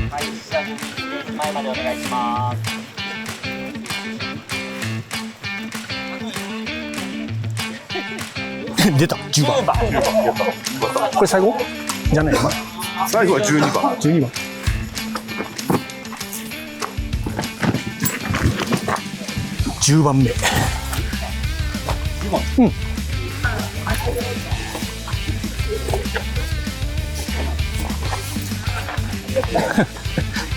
はい、じゃあ前までお願いします。出た10番。これ最後じゃないかな。最後は12番。12番。10番目。うん。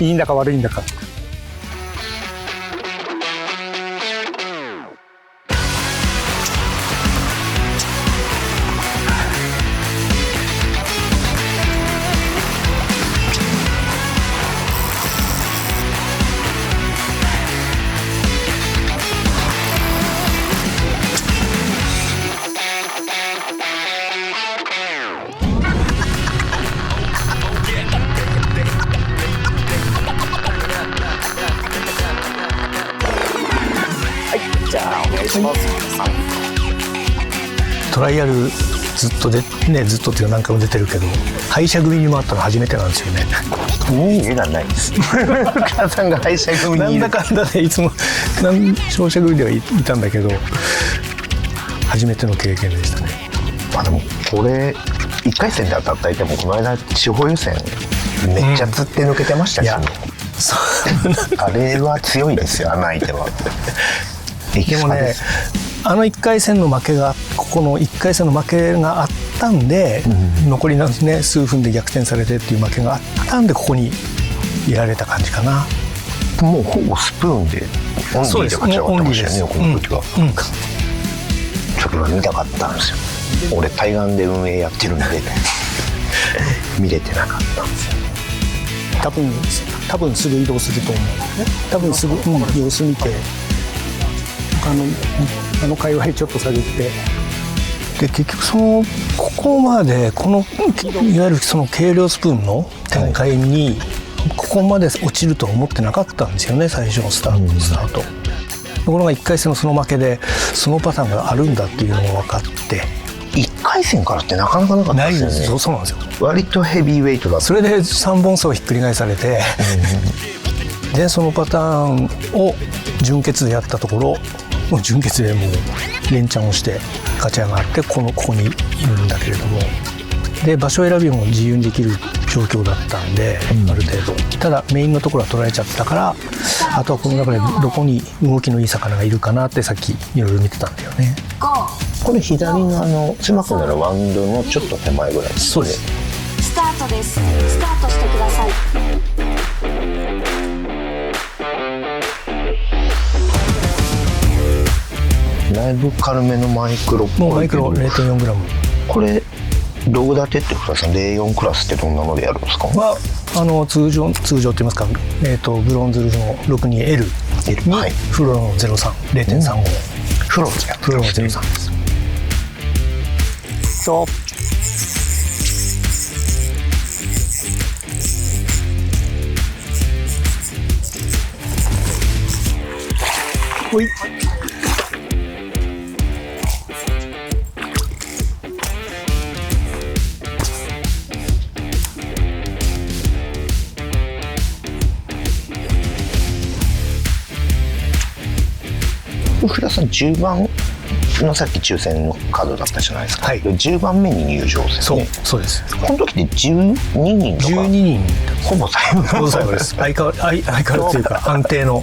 いいんだか悪いんだか。じゃあお願いします。トライアルずっとでね、ずっとっていうか何回も出てるけど、敗者組に回ったの初めてなんですよね。2位がないです福田さんが敗者組にいる。なんだかんだでいつも勝者組ではいたんだけど、初めての経験でしたね。まあでもこれ1回戦で当たった相手もこの間地方予選めっちゃつって抜けてましたし、ね、あれは強いですよ、あの相手は。でもね、あの1回戦の負けが、ここの1回戦の負けがあったんで、残りの、ね、数分で逆転されてっていう負けがあったんで、ここにいられた感じかな。もうほぼスプーンでオンリーで勝ち上がってましたよね、この時は。ちょっと見たかったんですよ。俺対岸で運営やってるんで見れてなかったんですよ。多分すぐ移動すると思う。多分すぐ、様子見て、あの界隈ちょっと下げて、で結局ここまでいわゆるその軽量スプーンの展開に、ここまで落ちるとは思ってなかったんですよね、最初のスタート。ところが1回戦のその負けでそのパターンがあるんだっていうのが分かって、1回戦からってなかなかなかったですよね。ないんです。そうなんですよ。割とヘビーウェイトだった。それで3本走ひっくり返されて、でそのパターンを準決でやったところ、もう準決でもう連チャンをして勝ち上がって、ここにいるんだけれども、で場所選びも自由にできる状況だったんで、ある程度。ただメインのところは捉えちゃったから、あとはこの中でどこに動きのいい魚がいるかなってさっきいろいろ見てたんだよね。これ左の狭くなるワンドのちょっと手前ぐらいですね。そうです。スタートです。スタートしてください。だいぶ軽めのマイクロっぽい。もうマイクロ 0.4g。これログ立てって福田さん、04クラスってどんなのでやるんですか？は通常って言いますか、ブロンズルの 62L に、はい、フロロの 0.35。フロの03です。そう。ほい。福田さん10番のさっき抽選のカードだったじゃないですか、はい、10番目に入場ですね。そうです。この時で12人とか12人ほぼ最後です。相変わらずというか安定の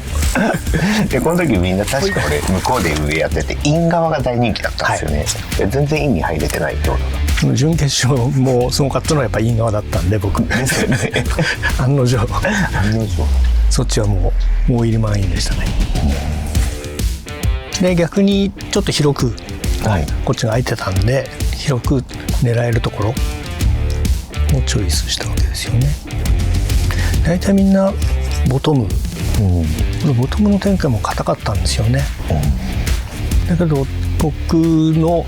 でこの時みんな確か俺向こうで上やっててイン側が大人気だったんですよね、全然インに入れてないってことだ。準決勝もすごかったのはやっぱイン側だったんで、僕ですよね案の定そっちはもう入り満員でしたね、で逆にちょっと広く、こっちが空いてたんで広く狙えるところをチョイスしたわけですよね。大体みんなボトム、これボトムの展開も硬かったんですよね、だけど僕の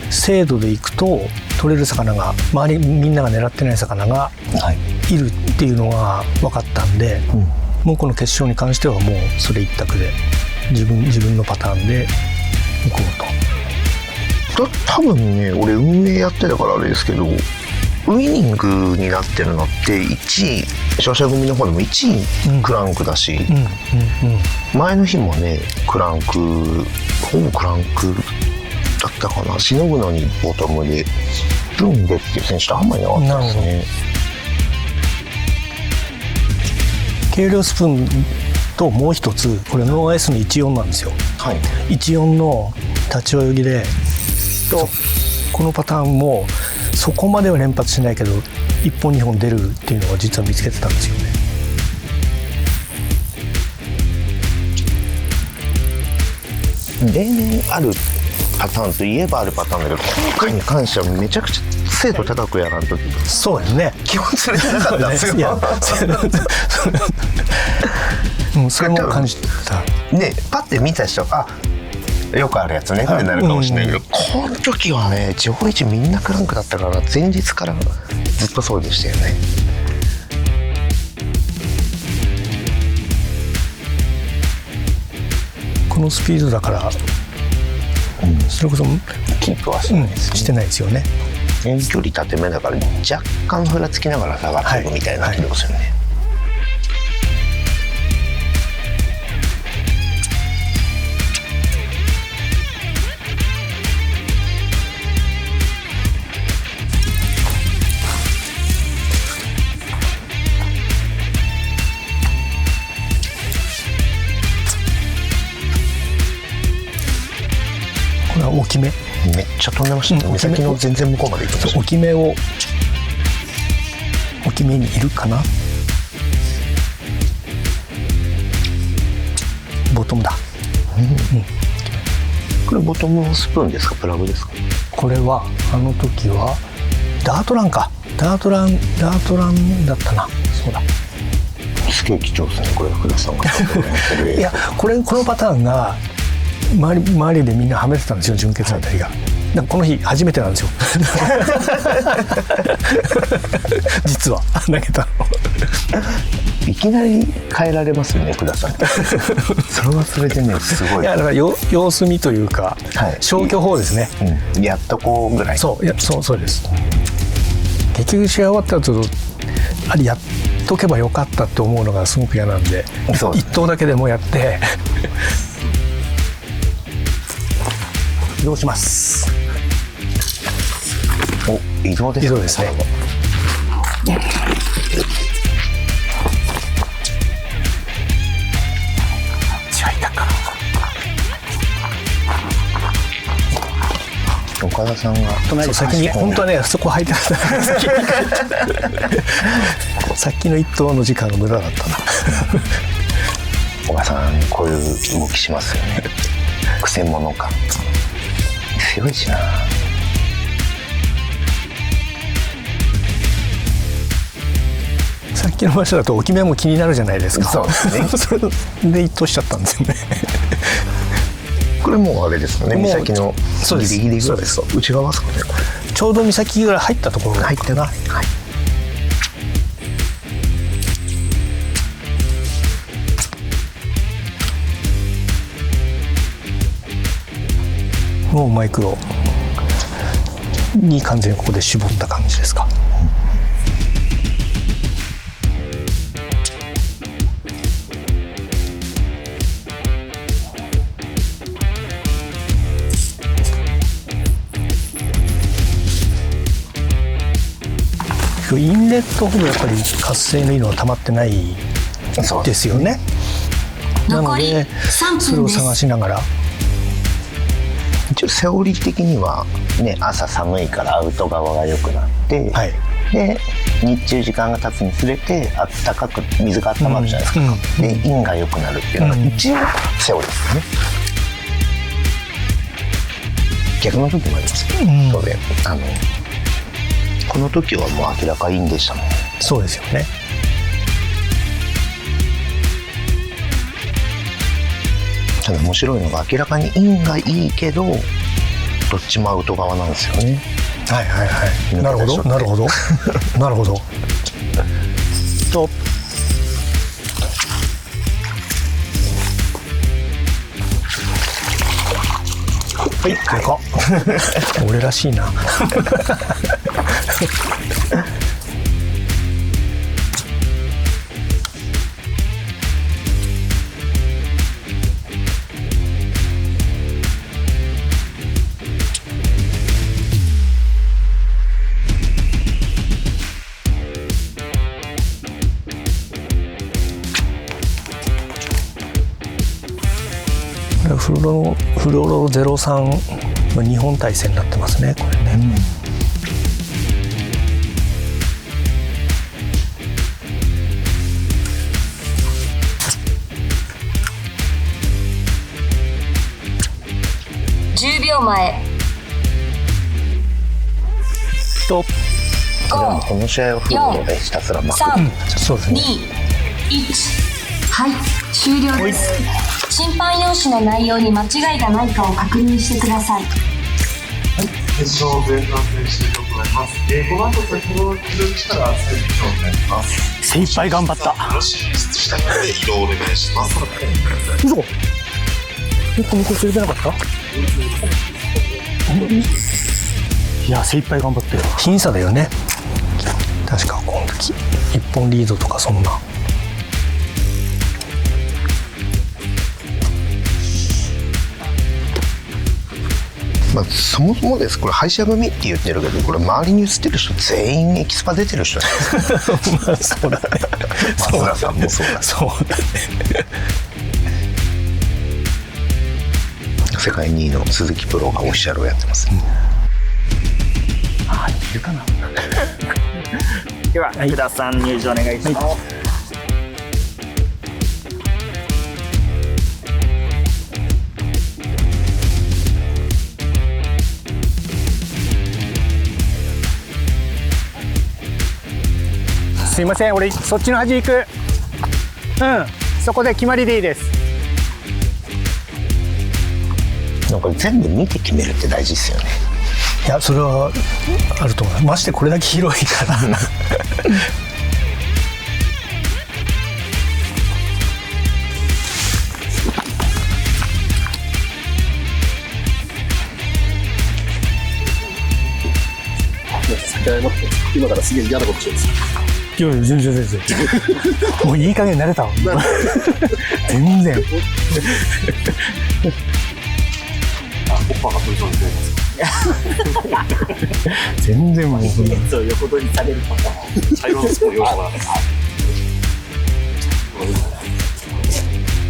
精度でいくと取れる魚が周りみんなが狙ってない魚がいるっていうのが分かったんで、もうこの決勝に関してはもうそれ一択で自分のパターンで行こうと。多分ね俺運営やってたからあれですけどウイニングになってるのって1位勝者組の方でも1位クランクだし、前の日もねクランクほぼクランクだったかな。しのぐのにボトムでスプーンでっていう選手ってあんまりなかったですね。軽量スプーンともう一つこれノーアイスの14なんですよ、はい、14の立ち泳ぎでこのパターンもそこまでは連発しないけど1本2本出るっていうのを実は見つけてたんですよね。例年あるパターンといえばあるパターンだけど今回に関してはめちゃくちゃ精度高くやらんとそうですね基本釣れてなかったんですよ。いやそれも感じたね。パッて見た人あよくあるやつねってなるかもしれないけど、この時はね地方一みんなクランクだったから前日からずっとそうでしたよね。このスピードだから、それこそキープはしないですね、してないですよね。遠距離縦目だから若干ふらつきながら下がっていくみたいな軌道ですよね、これは大きめめっちゃ飛んでましたね。岬の全然向こうまで行ってました。大きめにいるかな。ボトムだ、これボトムのスプーンですかプラグですか。これはあの時はダートランかダートランだったな。そうだすげえ貴重ですねこれ福田さんがいやこのパターンが周りでみんなはめてたんですよ準決あたりが、なんかこの日初めてなんですよ実は投げたのいきなり変えられますよね福田さんそれはそれでねすごい。いやだから様子見というか、消去法ですね、やっとこうぐらい。そうです結局試合終わった後あれやっとけばよかったって思うのがすごく嫌なんで一投だけでもやって移動します。お移動ですね。移動ですね。岡田さんがそう先に本当はねそこ入ってたさっきの一投の時間が無駄だったな岡田さんこういう動きしますよねくせ者感強いしな。さっきの場所だと置き目も気になるじゃないですか。そうですねそれで一投しちゃったんですよねこれもうあれですよね岬のギリギリぐらいですか。内側ですかねこれちょうど岬ぐらい入ったところ入ってな、もうマイクロに完全にここで絞った感じですか。インレットほどやっぱり活性のいいのは溜まってないですよね。なのでそれを探しながら一応セオリー的にはね朝寒いからアウト側が良くなって、で日中時間が経つにつれてあったかく水が温まるじゃないですか、でインが良くなるっていうのが一応セオリーですね、逆の時もありますけど、そうでこの時はもう明らかインでしたもん。そうですよね。ただ面白いのが明らかにインがいいけどどっちもアウト側なんですよね。はいはいはい。なるほどなるほどなるほど。とはい、でかっ俺らしいなフロロ03の2本体制になってますね、これね。10秒前。と5、この試合はフルロでひたすらまく3、そうですね。 2、1。はい、終了です。審判用紙の内容に間違いがないかを確認してください。決勝前半戦終了となります。この後先ほど記録したら再出場になります。精一杯頑張った。よろしいしたので移動をお願いします。嘘。この子連れてなかった？いや、精一杯頑張ってる。僅差だよね。確かこの時一本リードとかそんな。まあ、そもそもですこれ廃車組って言ってるけどこれ周りに映ってる人全員エキスパ出てる人じゃないですか。まあそうだね。松浦さんもそうだ。そうだね。世界2位の鈴木プロがオフィシャルをやってます、あ、いるかな。では福田さん入場お願いします。すいません、俺そっちの端行く。そこで決まりでいいです。なんか全部見て決めるって大事ですよね。いや、それはあると思う。ましてこれだけ広いから。今からすげえ嫌なことします。いや、全然もういい加減慣れたわ。全然。オッパーが取りそうですね。全然もう。そう横取りされるパターン。茶色のスプーン用意してもらって。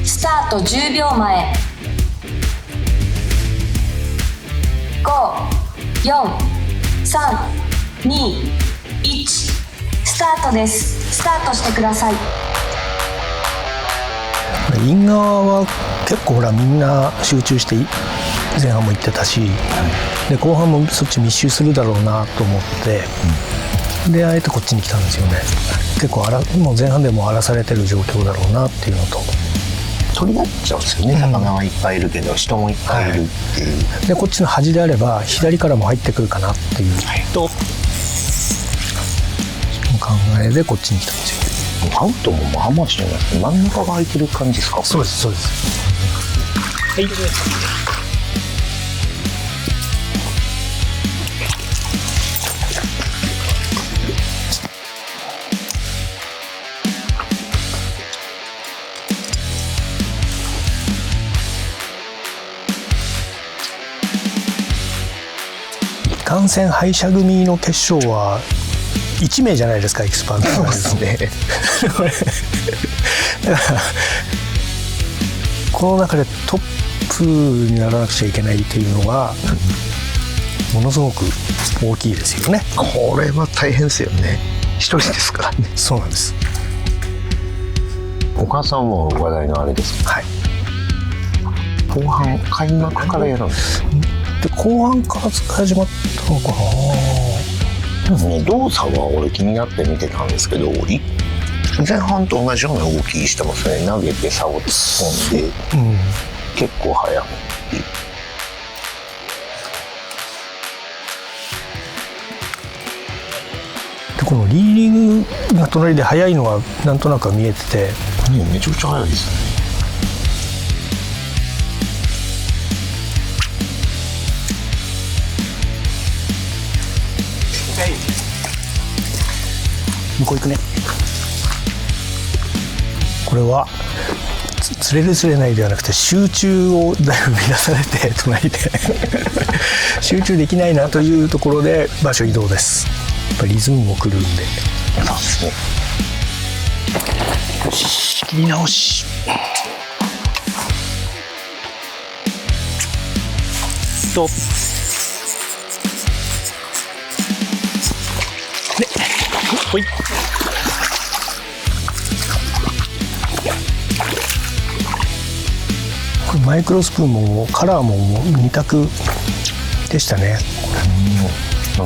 スタート10秒前。5、4、3、2、1。スタートです。スタートしてください。イン側は結構ほらみんな集中して前半も行ってたし、で後半もそっち密集するだろうなと思って、であえてこっちに来たんですよね。結構もう前半でも荒らされてる状況だろうなっていうのと、取り合っちゃうんですよね。魚はいっぱいいるけど人もいっぱいいるっていう、でこっちの端であれば左からも入ってくるかなっていう、と考えでこっちに来たんですよ。アウトもまあまあしてない。真ん中が空いてる感じですか。そうですそうです。はい。いかんせん敗者組の決勝は1名じゃないですか、エキスパートですね。だからこの中でトップにならなくちゃいけないというのがものすごく大きいですよね。これは大変ですよね。一人ですからね。そうなんです。お母さんも話題のあれですか。はい。後半開幕からやるんです。で後半から始まったのかな。ね、動作は俺気になって見てたんですけど、前半と同じような動きしてますね。投げて差を突っ込んで、結構速い。でこのリーディングが隣で速いのはなんとなく見えてて、めちゃくちゃ速いですね。向こう行くね。これは釣れる釣れないではなくて集中をだいぶ乱されて隣で集中できないなというところで場所移動です。やっぱりリズムも狂うんで。よし、仕切り直し。とで、ほい。これマイクロスプーンもカラーも2択でしたね。淡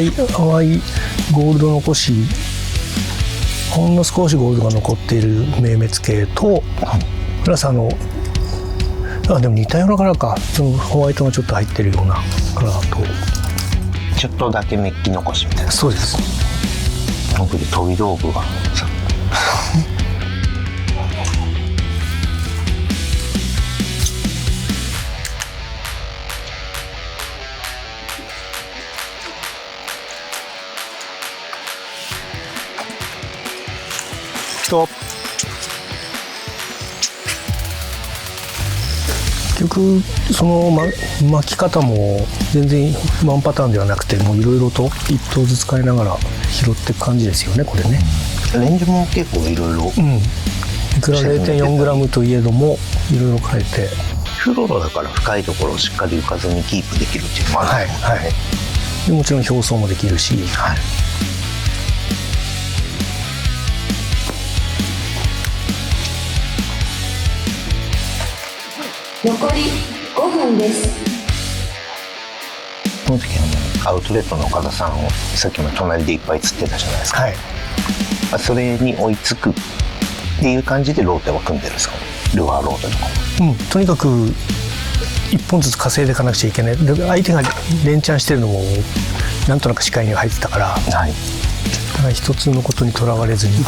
いゴールド残し、ほんの少しゴールドが残っている明滅系と、プラスでも似たようなカラーか、そのホワイトがちょっと入ってるようなカラーと、ちょっとだけメッキ残しみたいな。そうです。僕で飛び道具がさと結局その、巻き方も全然ワンパターンではなくて、もういろいろと一頭ずつ使いながら拾っていく感じですよね、これね。レンジも結構いろいろ、いくら 0.4g といえどもいろいろ変えて、フロロだから深いところをしっかり浮かずにキープできるっていうのもあるんですね。はいはい。でもちろん表層もできるし、はい。残り5分です。その時アウトレットの岡田さんをさっきも隣でいっぱい釣ってたじゃないですか。はい。それに追いつくっていう感じでローテは組んでるんですか？ルアーローテとか。とにかく1本ずつ稼いでいかなくちゃいけない。で相手が連チャンしてるのもなんとなく視界には入ってたから、はい。だから一つのことにとらわれずに。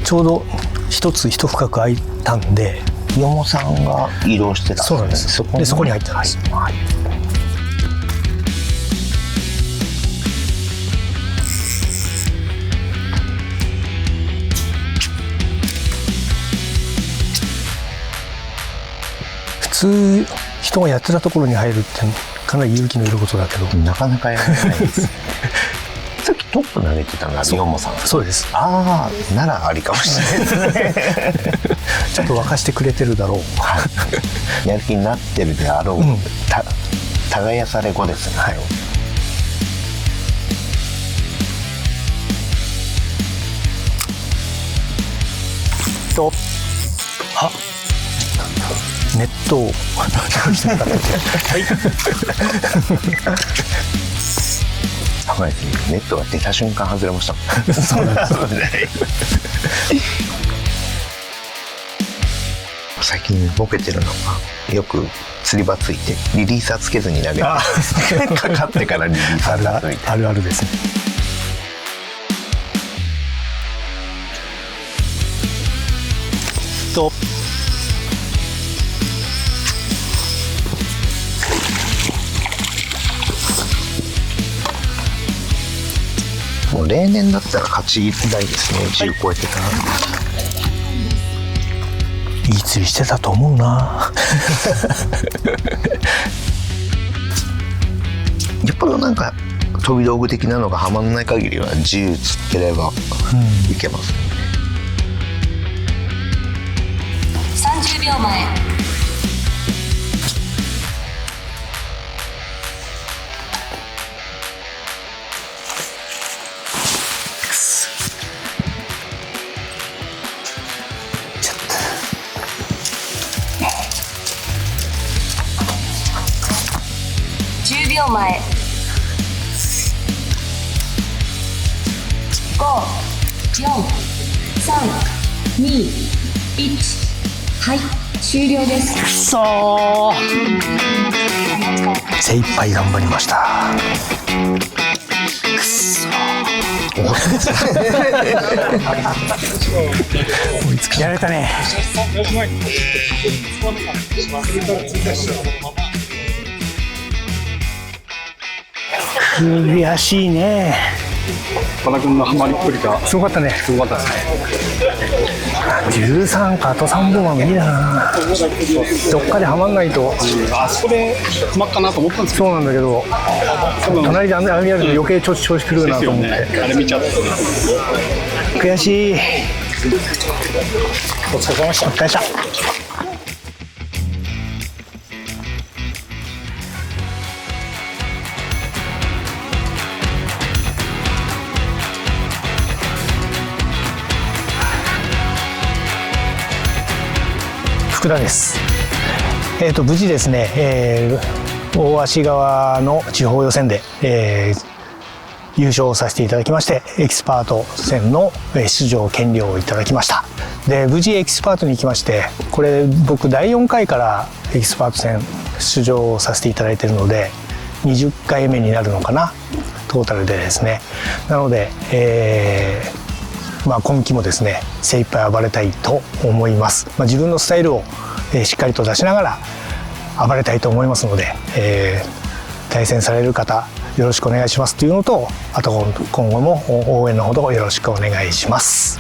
ちょうど一つ一深く空いたんで、よもさんが移動してたんですね。そうなんです。でそこに入ったんです。はい。普通人がやってたところに入るってかなり勇気のいることだけど、なかなかやらないですね。さっきトップ投げてたのはよもさん。そうです。ああ、ならありかもしれないですね。ちょっと沸かしてくれてるだろう。やる気になってるであろう、耕され子ですね。はい。と、あ、ネットを用意してなかったっけ。はい。高いですね。ネットが出た瞬間外れましたもん。そうなんです。最近ボケてるのが、よく釣り場ついてリリーサーつけずに投げてかかってからリリーサーがついて、あるあるですね。と、もう例年だったら勝ち台ですね。10超えてたら、いい釣りしてたと思うな。よっぽどなんか飛び道具的なのがはまんない限りは自由釣ってればいけます、ね。30秒前。10秒前。5、4、3、2、1。はい、終了です。くそー。精一杯頑張りました。くそー。追いつかやられたね。悔しいね。岡田君のハマりっぷりがすごかったね。すごかったですね。13かあと3本は無理だな。どっかではまんないと。あそこでハマっかなと思ったんですけど、そうなんだけど、隣であれやると余計調子狂うなと思って、あれ見ちゃって悔しい。お疲れ様でした。お疲れ様でした。福田です。無事ですね、大芦川の地方予選で、優勝させていただきまして、エキスパート戦の出場権利をいただきました。で、無事エキスパートに行きまして、これ僕第4回からエキスパート戦出場させていただいているので、20回目になるのかな、トータルでですね。なので、今期もですね、精一杯暴れたいと思います。自分のスタイルを、しっかりと出しながら暴れたいと思いますので、対戦される方よろしくお願いしますというのと、あと今後も応援のほどよろしくお願いします。